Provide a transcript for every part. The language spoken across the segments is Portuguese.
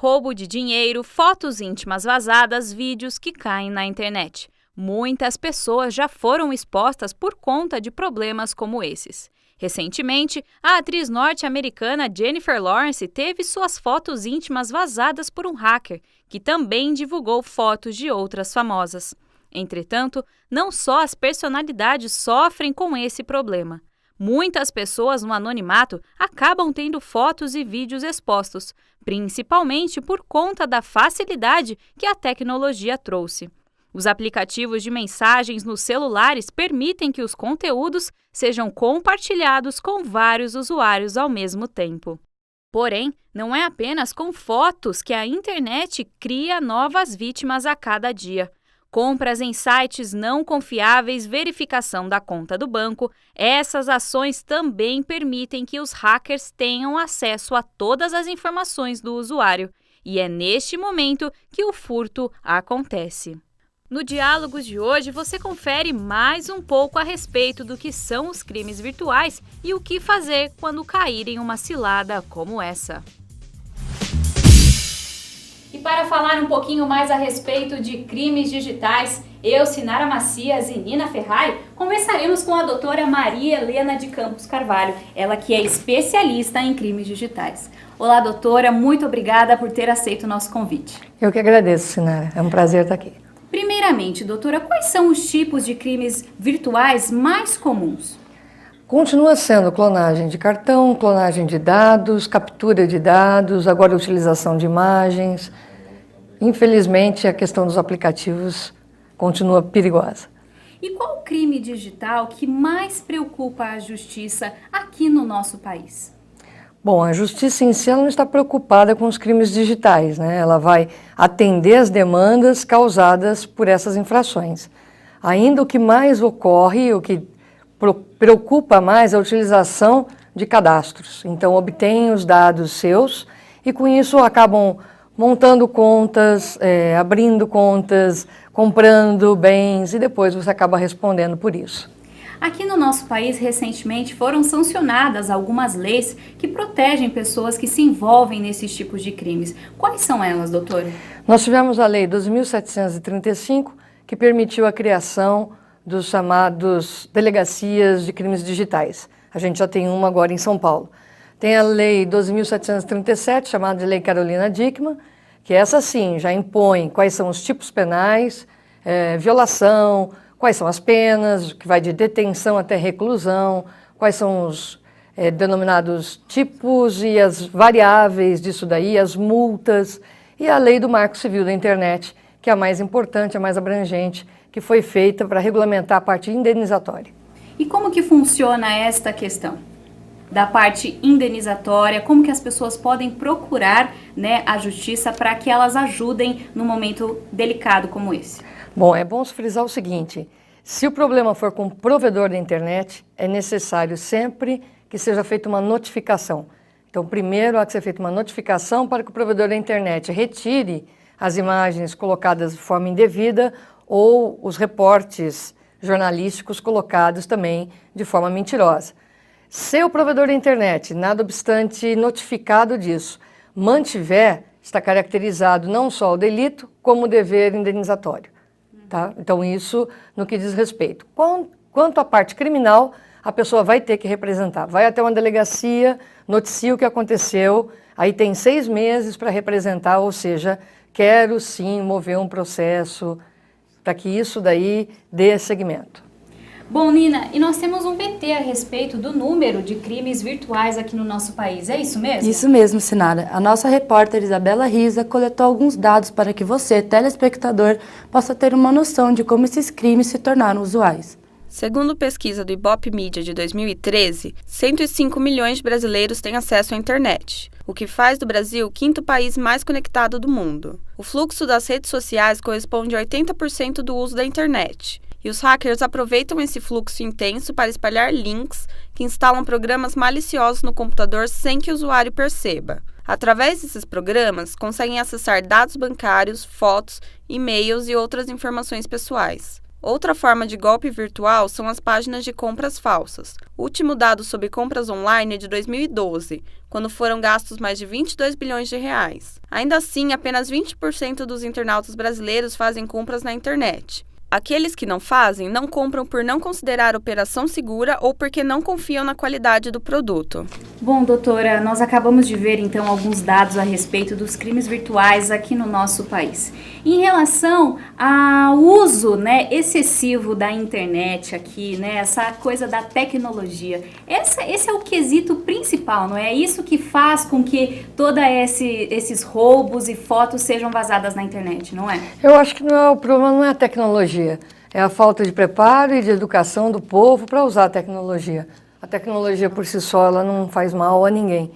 roubo de dinheiro, fotos íntimas vazadas, vídeos que caem na internet. Muitas pessoas já foram expostas por conta de problemas como esses. Recentemente, a atriz norte-americana Jennifer Lawrence teve suas fotos íntimas vazadas por um hacker, que também divulgou fotos de outras famosas. Entretanto, não só as personalidades sofrem com esse problema. Muitas pessoas no anonimato acabam tendo fotos e vídeos expostos, principalmente por conta da facilidade que a tecnologia trouxe. Os aplicativos de mensagens nos celulares permitem que os conteúdos sejam compartilhados com vários usuários ao mesmo tempo. Porém, não é apenas com fotos que a internet cria novas vítimas a cada dia. Compras em sites não confiáveis, verificação da conta do banco, essas ações também permitem que os hackers tenham acesso a todas as informações do usuário. E é neste momento que o furto acontece. No Diálogos de hoje, você confere mais um pouco a respeito do que são os crimes virtuais e o que fazer quando cair em uma cilada como essa. E para falar um pouquinho mais a respeito de crimes digitais, eu, Sinara Macias e Nina Ferrari, conversaremos com a doutora Maria Helena de Campos Carvalho, ela que é especialista em crimes digitais. Olá, doutora, muito obrigada por ter aceito o nosso convite. Eu que agradeço, Sinara, é um prazer estar aqui. Primeiramente, doutora, quais são os tipos de crimes virtuais mais comuns? Continua sendo clonagem de cartão, clonagem de dados, captura de dados, agora utilização de imagens. Infelizmente, a questão dos aplicativos continua perigosa. E qual o crime digital que mais preocupa a justiça aqui no nosso país? Bom, a justiça em si ela não está preocupada com os crimes digitais, né? Ela vai atender as demandas causadas por essas infrações. Ainda o que mais ocorre, o que preocupa mais é a utilização de cadastros. Então, obtêm os dados seus e com isso acabam montando contas, abrindo contas, comprando bens e depois você acaba respondendo por isso. Aqui no nosso país, recentemente, foram sancionadas algumas leis que protegem pessoas que se envolvem nesses tipos de crimes. Quais são elas, doutora? Nós tivemos a Lei 12.735, que permitiu a criação dos chamados delegacias de crimes digitais. A gente já tem uma agora em São Paulo. Tem a Lei 12.737, chamada de Lei Carolina Dickmann, que essa sim já impõe quais são os tipos penais, violação, quais são as penas, que vai de detenção até reclusão, quais são os denominados tipos e as variáveis disso daí, as multas, e a Lei do Marco Civil da Internet, que é a mais importante, a mais abrangente, que foi feita para regulamentar a parte indenizatória. E como que funciona esta questão da parte indenizatória? Como que as pessoas podem procurar, a justiça para que elas ajudem num momento delicado como esse? Bom, é bom frisar o seguinte, se o problema for com o provedor da internet, é necessário sempre que seja feita uma notificação. Então, primeiro há que ser feita uma notificação para que o provedor da internet retire as imagens colocadas de forma indevida ou os reportes jornalísticos colocados também de forma mentirosa. Se o provedor da internet, nada obstante notificado disso, mantiver, está caracterizado não só o delito, como o dever indenizatório. Tá? Então, isso no que diz respeito. Quanto à parte criminal, a pessoa vai ter que representar. Vai até uma delegacia, noticia o que aconteceu, aí tem 6 meses para representar, ou seja, quero sim mover um processo para que isso daí dê seguimento. Bom, Nina, e nós temos um VT a respeito do número de crimes virtuais aqui no nosso país, é isso mesmo? Isso mesmo, Sinara. A nossa repórter Isabela Riza coletou alguns dados para que você, telespectador, possa ter uma noção de como esses crimes se tornaram usuais. Segundo pesquisa do Ibope Mídia de 2013, 105 milhões de brasileiros têm acesso à internet, o que faz do Brasil o 5º país mais conectado do mundo. O fluxo das redes sociais corresponde a 80% do uso da internet. E os hackers aproveitam esse fluxo intenso para espalhar links que instalam programas maliciosos no computador sem que o usuário perceba. Através desses programas, conseguem acessar dados bancários, fotos, e-mails e outras informações pessoais. Outra forma de golpe virtual são as páginas de compras falsas. O último dado sobre compras online é de 2012, quando foram gastos mais de 22 bilhões de reais. Ainda assim, apenas 20% dos internautas brasileiros fazem compras na internet. Aqueles que não fazem, não compram por não considerar a operação segura ou porque não confiam na qualidade do produto. Bom, doutora, nós acabamos de ver então alguns dados a respeito dos crimes virtuais aqui no nosso país. Em relação ao uso, excessivo da internet aqui, essa coisa da tecnologia, esse é o quesito principal, não é? Isso que faz com que todos esses roubos e fotos sejam vazadas na internet, não é? Eu acho que o problema não é a tecnologia. É a falta de preparo e de educação do povo para usar a tecnologia. A tecnologia por si só ela não faz mal a ninguém.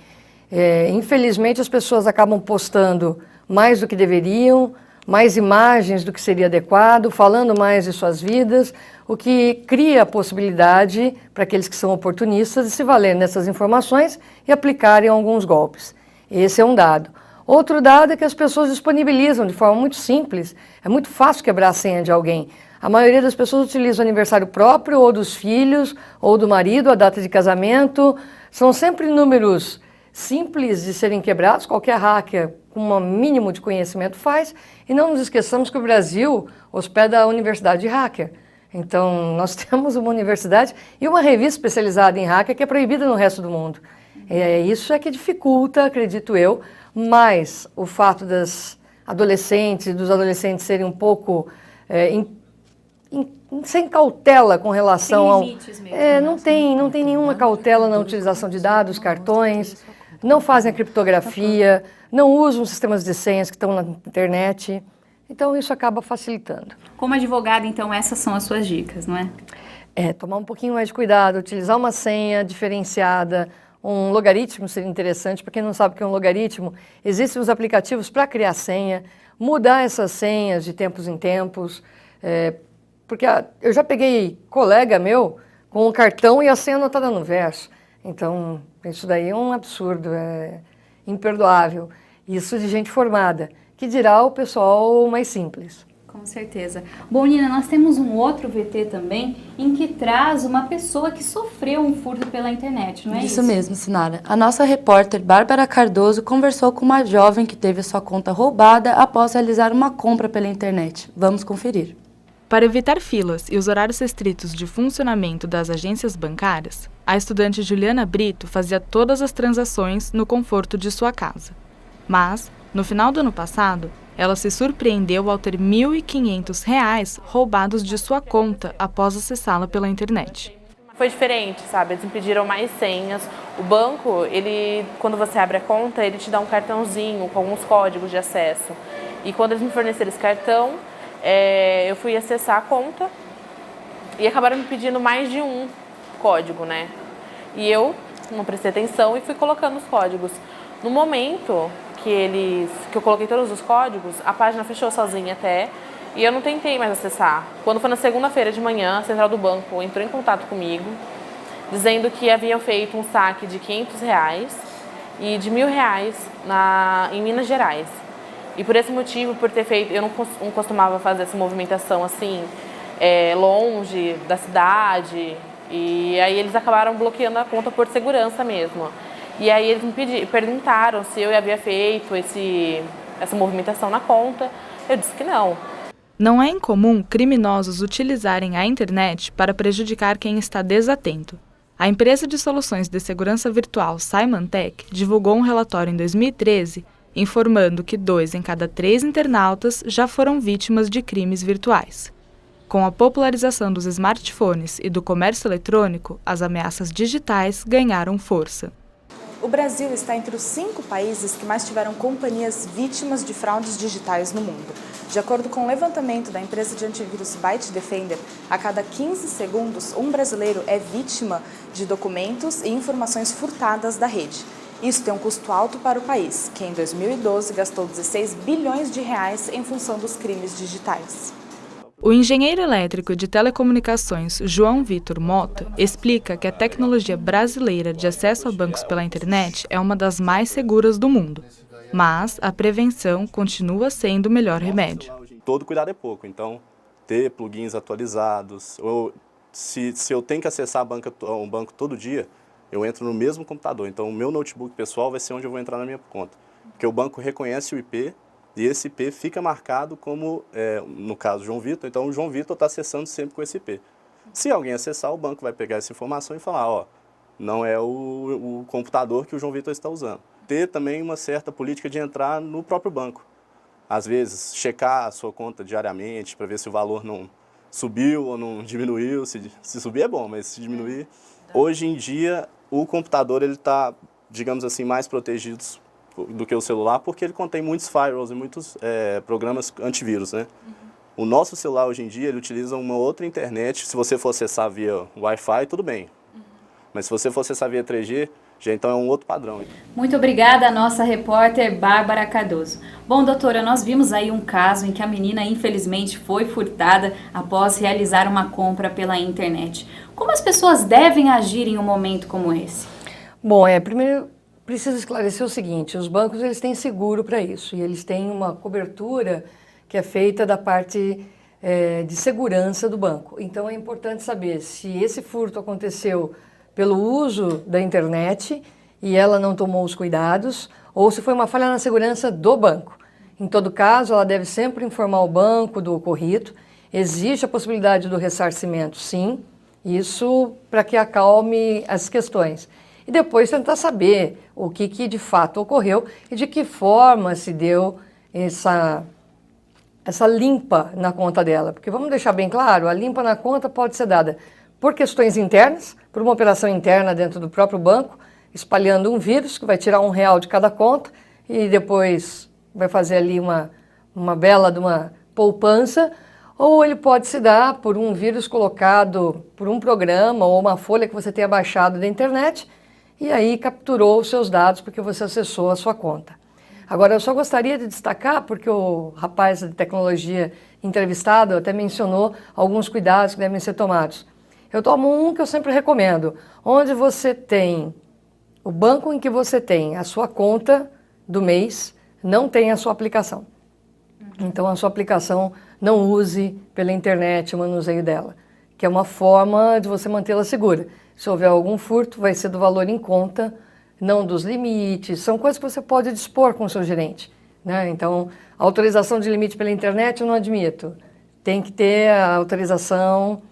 Infelizmente as pessoas acabam postando mais do que deveriam, mais imagens do que seria adequado, falando mais de suas vidas, o que cria a possibilidade para aqueles que são oportunistas de se valer nessas informações e aplicarem alguns golpes. Esse é um dado. Outro dado é que as pessoas disponibilizam de forma muito simples, é muito fácil quebrar a senha de alguém. A maioria das pessoas utiliza o aniversário próprio, ou dos filhos, ou do marido, a data de casamento. São sempre números simples de serem quebrados, qualquer hacker com um mínimo de conhecimento faz. E não nos esqueçamos que o Brasil hospeda a Universidade de Hacker. Então, nós temos uma universidade e uma revista especializada em hacker que é proibida no resto do mundo. Isso é que dificulta, acredito eu, mais o fato dos adolescentes serem um pouco sem cautela com relação ao... Não tem nenhuma cautela na utilização de dados, cartões, não fazem a criptografia, não usam sistemas de senhas que estão na internet. Então, isso acaba facilitando. Como advogada, então, essas são as suas dicas, não é? Tomar um pouquinho mais de cuidado, utilizar uma senha diferenciada. Um logaritmo seria interessante, para quem não sabe o que é um logaritmo, existem os aplicativos para criar senha, mudar essas senhas de tempos em tempos, porque eu já peguei colega meu com um cartão e a senha anotada no verso, então isso daí é um absurdo, é imperdoável, isso de gente formada, que dirá o pessoal mais simples. Com certeza. Bom, Nina, nós temos um outro VT também em que traz uma pessoa que sofreu um furto pela internet, não é isso? Isso mesmo, Sinara. A nossa repórter Bárbara Cardoso conversou com uma jovem que teve sua conta roubada após realizar uma compra pela internet. Vamos conferir. Para evitar filas e os horários restritos de funcionamento das agências bancárias, a estudante Juliana Brito fazia todas as transações no conforto de sua casa. Mas, no final do ano passado, ela se surpreendeu ao ter R$ 1.500 roubados de sua conta após acessá-la pela internet. Foi diferente, sabe? Eles me pediram mais senhas. O banco, quando você abre a conta, ele te dá um cartãozinho com alguns códigos de acesso. E quando eles me forneceram esse cartão, eu fui acessar a conta e acabaram me pedindo mais de um código, né? E eu não prestei atenção e fui colocando os códigos. No momento que eu coloquei todos os códigos, a página fechou sozinha até, e eu não tentei mais acessar. Quando foi na segunda-feira de manhã, a central do banco entrou em contato comigo, dizendo que haviam feito um saque de R$ 500 e de R$ 1.000 em Minas Gerais. E por esse motivo, por ter feito, eu não costumava fazer essa movimentação assim, longe da cidade, e aí eles acabaram bloqueando a conta por segurança mesmo. E aí eles me perguntaram se eu havia feito essa movimentação na conta. Eu disse que não. Não é incomum criminosos utilizarem a internet para prejudicar quem está desatento. A empresa de soluções de segurança virtual Symantec divulgou um relatório em 2013 informando que 2 em cada 3 internautas já foram vítimas de crimes virtuais. Com a popularização dos smartphones e do comércio eletrônico, as ameaças digitais ganharam força. O Brasil está entre os 5 países que mais tiveram companhias vítimas de fraudes digitais no mundo. De acordo com o levantamento da empresa de antivírus Byte Defender, a cada 15 segundos, um brasileiro é vítima de documentos e informações furtadas da rede. Isso tem um custo alto para o país, que em 2012 gastou 16 bilhões de reais em função dos crimes digitais. O engenheiro elétrico de telecomunicações João Vitor Mota explica que a tecnologia brasileira de acesso a bancos pela internet é uma das mais seguras do mundo, mas a prevenção continua sendo o melhor remédio. Todo cuidado é pouco, então ter plugins atualizados, ou se eu tenho que acessar um banco todo dia, eu entro no mesmo computador. Então, o meu notebook pessoal vai ser onde eu vou entrar na minha conta. Porque o banco reconhece o IP e esse IP fica marcado como, no caso, João Vitor. Então, o João Vitor está acessando sempre com esse IP. Se alguém acessar, o banco vai pegar essa informação e falar, ó, não é o computador que o João Vitor está usando. Ter também uma certa política de entrar no próprio banco. Às vezes, checar a sua conta diariamente para ver se o valor não subiu ou não diminuiu. Se subir é bom, mas se diminuir... Hoje em dia, o computador está, digamos assim, mais protegido do que o celular, porque ele contém muitos firewalls e muitos programas antivírus, né? O nosso celular, hoje em dia, ele utiliza uma outra internet. Se você for acessar via Wi-Fi, tudo bem. Mas se você for acessar via 3G, já então é um outro padrão. Muito obrigada, nossa repórter Bárbara Cardoso. Bom, doutora, nós vimos aí um caso em que a menina, infelizmente, foi furtada após realizar uma compra pela internet. Como as pessoas devem agir em um momento como esse? Bom, primeiro preciso esclarecer o seguinte, os bancos eles têm seguro para isso, e eles têm uma cobertura que é feita da parte de segurança do banco. Então é importante saber se esse furto aconteceu pelo uso da internet e ela não tomou os cuidados, ou se foi uma falha na segurança do banco. Em todo caso, ela deve sempre informar o banco do ocorrido. Existe a possibilidade do ressarcimento, sim, isso para que acalme as questões. E depois tentar saber o que de fato ocorreu e de que forma se deu essa limpa na conta dela. Porque vamos deixar bem claro, a limpa na conta pode ser dada por questões internas, por uma operação interna dentro do próprio banco, espalhando um vírus que vai tirar R$1 de cada conta e depois vai fazer ali uma bela de uma poupança, ou ele pode se dar por um vírus colocado por um programa ou uma folha que você tenha baixado da internet e aí capturou os seus dados porque você acessou a sua conta. Agora, eu só gostaria de destacar, porque o rapaz de tecnologia entrevistado até mencionou alguns cuidados que devem ser tomados. Eu tomo um que eu sempre recomendo, onde você tem o banco em que você tem a sua conta do mês, não tem a sua aplicação. Então, a sua aplicação não use pela internet o manuseio dela, que é uma forma de você mantê-la segura. Se houver algum furto, vai ser do valor em conta, não dos limites, são coisas que você pode dispor com o seu gerente, né? Então, a autorização de limite pela internet eu não admito, tem que ter a autorização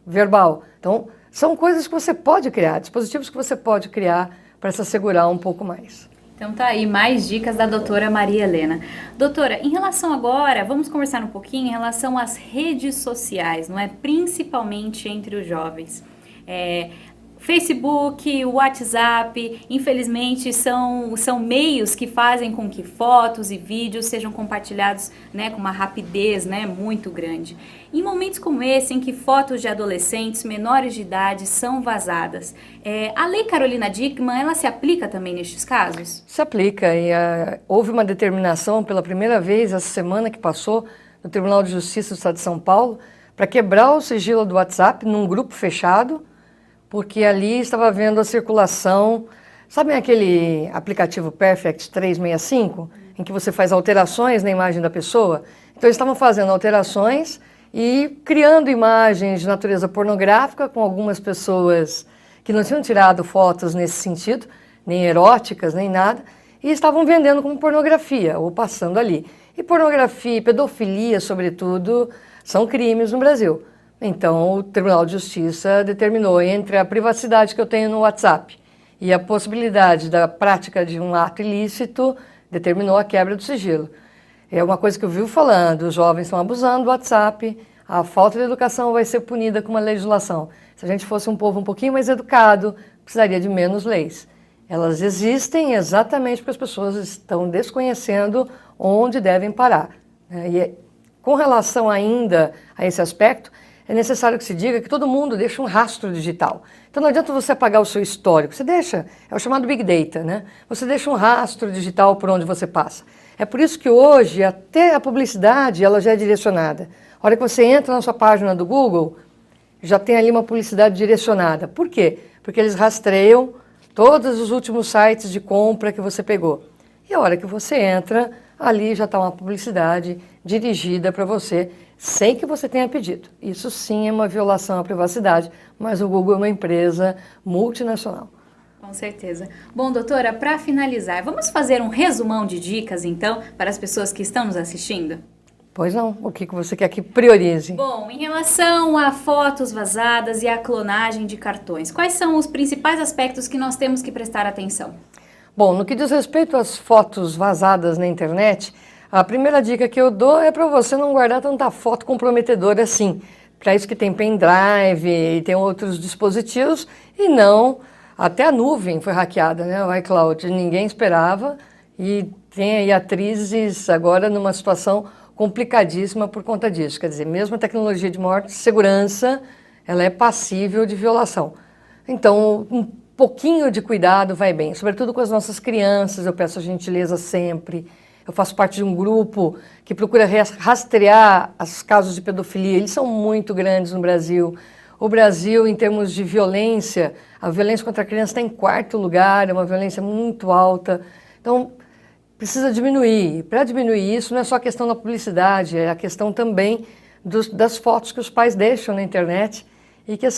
verbal. Então, são coisas que você pode criar, dispositivos que você pode criar para se assegurar um pouco mais. Então tá aí, mais dicas da doutora Maria Helena. Doutora, em relação agora, vamos conversar um pouquinho em relação às redes sociais, não é? Principalmente entre os jovens. Facebook, WhatsApp, infelizmente são meios que fazem com que fotos e vídeos sejam compartilhados, né, com uma rapidez, né, muito grande. Em momentos como esse, em que fotos de adolescentes menores de idade são vazadas, a Lei Carolina Dickmann, ela se aplica também nestes casos? Se aplica e houve uma determinação pela primeira vez essa semana que passou no Tribunal de Justiça do Estado de São Paulo para quebrar o sigilo do WhatsApp num grupo fechado, porque ali estava havendo a circulação, sabe aquele aplicativo Perfect 365, em que você faz alterações na imagem da pessoa? Então eles estavam fazendo alterações e criando imagens de natureza pornográfica com algumas pessoas que não tinham tirado fotos nesse sentido, nem eróticas, nem nada, e estavam vendendo como pornografia, ou passando ali. E pornografia, pedofilia, sobretudo, são crimes no Brasil. Então, o Tribunal de Justiça determinou entre a privacidade que eu tenho no WhatsApp e a possibilidade da prática de um ato ilícito, determinou a quebra do sigilo. É uma coisa que eu vivo falando, os jovens estão abusando do WhatsApp, a falta de educação vai ser punida com uma legislação. Se a gente fosse um povo um pouquinho mais educado, precisaria de menos leis. Elas existem exatamente porque as pessoas estão desconhecendo onde devem parar. E com relação ainda a esse aspecto, é necessário que se diga que todo mundo deixa um rastro digital. Então não adianta você apagar o seu histórico, você deixa, é o chamado Big Data, né? Você deixa um rastro digital por onde você passa. É por isso que hoje até a publicidade ela já é direcionada. A hora que você entra na sua página do Google, já tem ali uma publicidade direcionada. Por quê? Porque eles rastreiam todos os últimos sites de compra que você pegou. E a hora que você entra, ali já está uma publicidade dirigida para você, sem que você tenha pedido. Isso sim é uma violação à privacidade, mas o Google é uma empresa multinacional. Com certeza. Bom, doutora, para finalizar, vamos fazer um resumão de dicas, então, para as pessoas que estão nos assistindo? Pois não, o que você quer que priorize? Bom, em relação a fotos vazadas e a clonagem de cartões, quais são os principais aspectos que nós temos que prestar atenção? Bom, no que diz respeito às fotos vazadas na internet, a primeira dica que eu dou é para você não guardar tanta foto comprometedora assim. Para isso que tem pendrive e tem outros dispositivos e não... Até a nuvem foi hackeada, né? O iCloud, ninguém esperava e tem aí atrizes agora numa situação complicadíssima por conta disso. Quer dizer, mesmo a tecnologia de maior segurança, ela é passível de violação. Então, um pouquinho de cuidado vai bem, sobretudo com as nossas crianças, eu peço a gentileza sempre. Eu faço parte de um grupo que procura rastrear os casos de pedofilia, eles são muito grandes no Brasil. O Brasil, em termos de violência, a violência contra a criança está em 4º lugar, é uma violência muito alta. Então, precisa diminuir. Para diminuir isso, não é só a questão da publicidade, é a questão também das fotos que os pais deixam na internet e que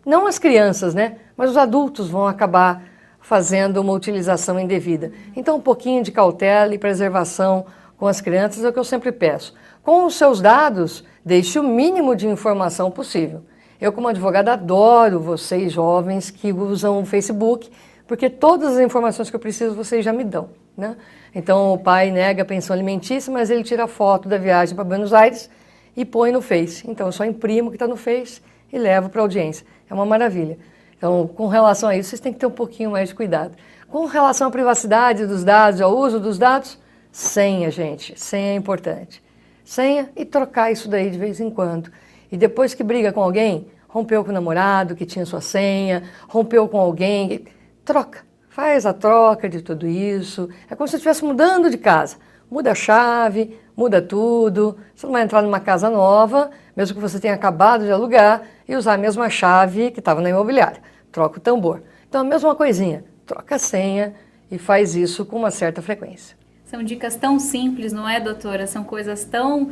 não as crianças, né, mas os adultos vão acabar fazendo uma utilização indevida. Então, um pouquinho de cautela e preservação com as crianças é o que eu sempre peço. Com os seus dados, deixe o mínimo de informação possível. Eu, como advogada, adoro vocês jovens que usam o Facebook, porque todas as informações que eu preciso vocês já me dão, né? Então, o pai nega a pensão alimentícia, mas ele tira a foto da viagem para Buenos Aires e põe no Face. Então, eu só imprimo o que está no Face e levo para a audiência. É uma maravilha. Então, com relação a isso, vocês têm que ter um pouquinho mais de cuidado. Com relação à privacidade dos dados, ao uso dos dados, senha, gente. Senha é importante. Senha e trocar isso daí de vez em quando. E depois que briga com alguém, rompeu com o namorado que tinha sua senha, rompeu com alguém, troca. Faz a troca de tudo isso. É como se você estivesse mudando de casa. Muda a chave, muda tudo. Você não vai entrar numa casa nova, mesmo que você tenha acabado de alugar, e usar a mesma chave que estava na imobiliária. Troca o tambor. Então, a mesma coisinha. Troca a senha e faz isso com uma certa frequência. São dicas tão simples, não é, doutora? São coisas tão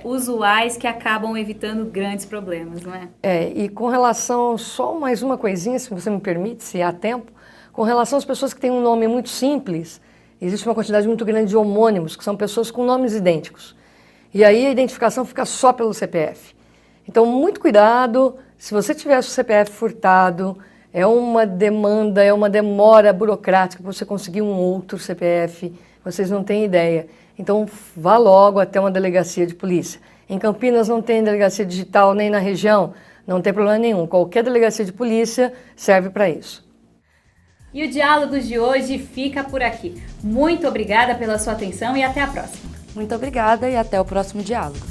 usuais que acabam evitando grandes problemas, não é? E com relação, só mais uma coisinha, se você me permite, se há tempo, com relação às pessoas que têm um nome muito simples, existe uma quantidade muito grande de homônimos, que são pessoas com nomes idênticos. E aí a identificação fica só pelo CPF. Então, muito cuidado, se você tivesse o CPF furtado, é uma demanda, é uma demora burocrática para você conseguir um outro CPF, vocês não têm ideia. Então, vá logo até uma delegacia de polícia. Em Campinas não tem delegacia digital, nem na região, não tem problema nenhum. Qualquer delegacia de polícia serve para isso. E o Diálogos de hoje fica por aqui. Muito obrigada pela sua atenção e até a próxima. Muito obrigada e até o próximo Diálogo.